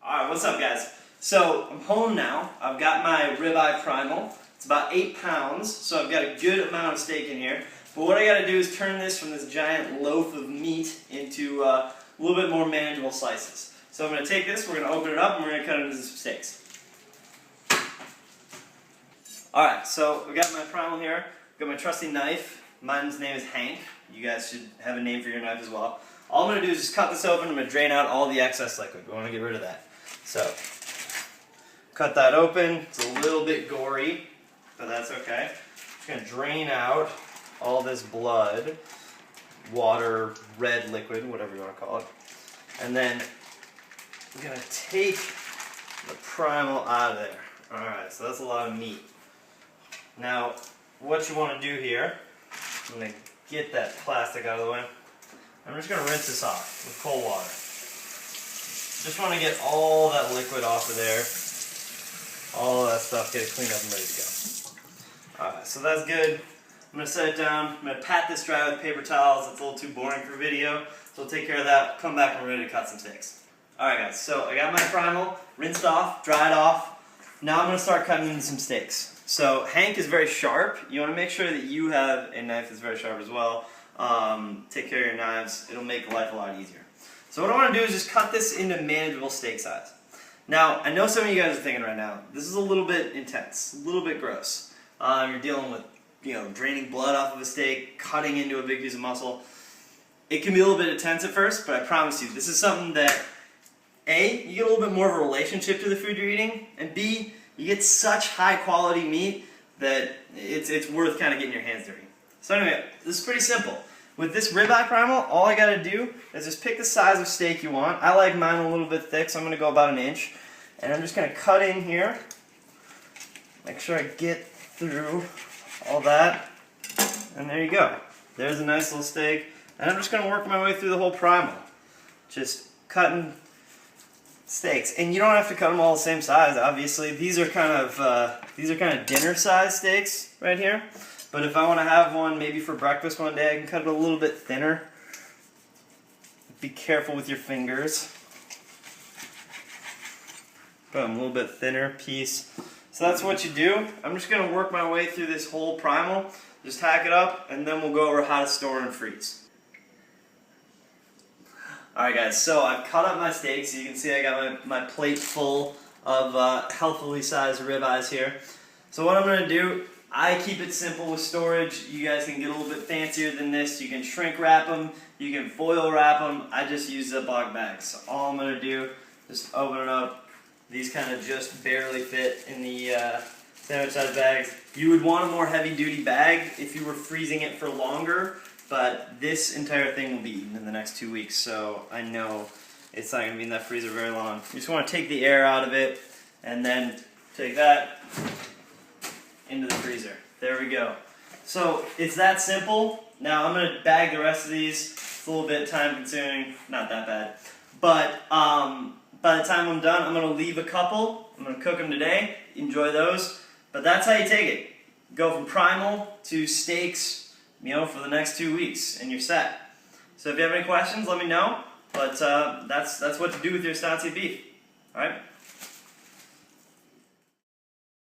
Alright, what's up guys? So, I'm home now. I've got my ribeye Primal. It's about 8 pounds, so I've got a good amount of steak in here. But what I gotta do is turn this from this giant loaf of meat into a little bit more manageable slices. So I'm gonna take this, we're gonna open it up, and we're gonna cut it into some steaks. Alright, so we got my Primal here. Got my trusty knife. Mine's name is Hank. You guys should have a name for your knife as well. All I'm going to do is just cut this open. I'm going to drain out all the excess liquid. We want to get rid of that. So, cut that open. It's a little bit gory, but that's okay. Just going to drain out all this blood, water, red liquid, whatever you want to call it. And then we're going to take the Primal out of there. Alright, so that's a lot of meat. Now, what you want to do here, I'm going to get that plastic out of the way. I'm just going to rinse this off with cold water. Just want to get all that liquid off of there. All of that stuff, get it cleaned up and ready to go. Alright, so that's good. I'm going to set it down. I'm going to pat this dry with paper towels. It's a little too boring for video, so we'll take care of that. Come back when we're ready to cut some steaks. Alright guys, so I got my Primal rinsed off, dried off. Now I'm going to start cutting into some steaks. So Hank is very sharp. You want to make sure that you have a knife that's very sharp as well. Take care of your knives. It'll make life a lot easier. So what I want to do is just cut this into manageable steak size. Now, I know some of you guys are thinking right now, this is a little bit intense, a little bit gross. You're dealing with, draining blood off of a steak, cutting into a big piece of muscle. It can be a little bit intense at first, but I promise you, this is something that, A, you get a little bit more of a relationship to the food you're eating, and B, you get such high quality meat that it's worth kind of getting your hands dirty. So anyway, this is pretty simple. With this ribeye Primal, all I gotta do is just pick the size of steak you want. I like mine a little bit thick, so I'm gonna go about 1 inch. And I'm just gonna cut in here. Make sure I get through all that. And there you go. There's a nice little steak. And I'm just gonna work my way through the whole Primal. Just cutting steaks, and you don't have to cut them all the same size. Obviously, these are kind of dinner size steaks right here. But if I want to have one maybe for breakfast one day, I can cut it a little bit thinner. Be careful with your fingers. Boom, a little bit thinner piece. So that's what you do. I'm just going to work my way through this whole Primal. Just hack it up, and then we'll go over how to store and freeze. Alright guys, so I've cut up my steaks. You can see I got my plate full of healthily sized ribeyes here. So what I'm going to do, I keep it simple with storage. You guys can get a little bit fancier than this. You can shrink wrap them, you can foil wrap them. I just use Ziploc bags. So all I'm going to do, just open it up. These kind of just barely fit in the sandwich size bags. You would want a more heavy duty bag if you were freezing it for longer. But this entire thing will be eaten in the next 2 weeks, so I know it's not going to be in that freezer very long. You just want to take the air out of it, and then take that into the freezer. There we go. So it's that simple. Now I'm going to bag the rest of these. It's a little bit time consuming, not that bad. But by the time I'm done, I'm going to leave a couple. I'm going to cook them today, enjoy those. But that's how you take it. Go from Primal to steaks, for the next 2 weeks, and you're set. So if you have any questions, let me know. But that's what to do with your Estancia beef. All right.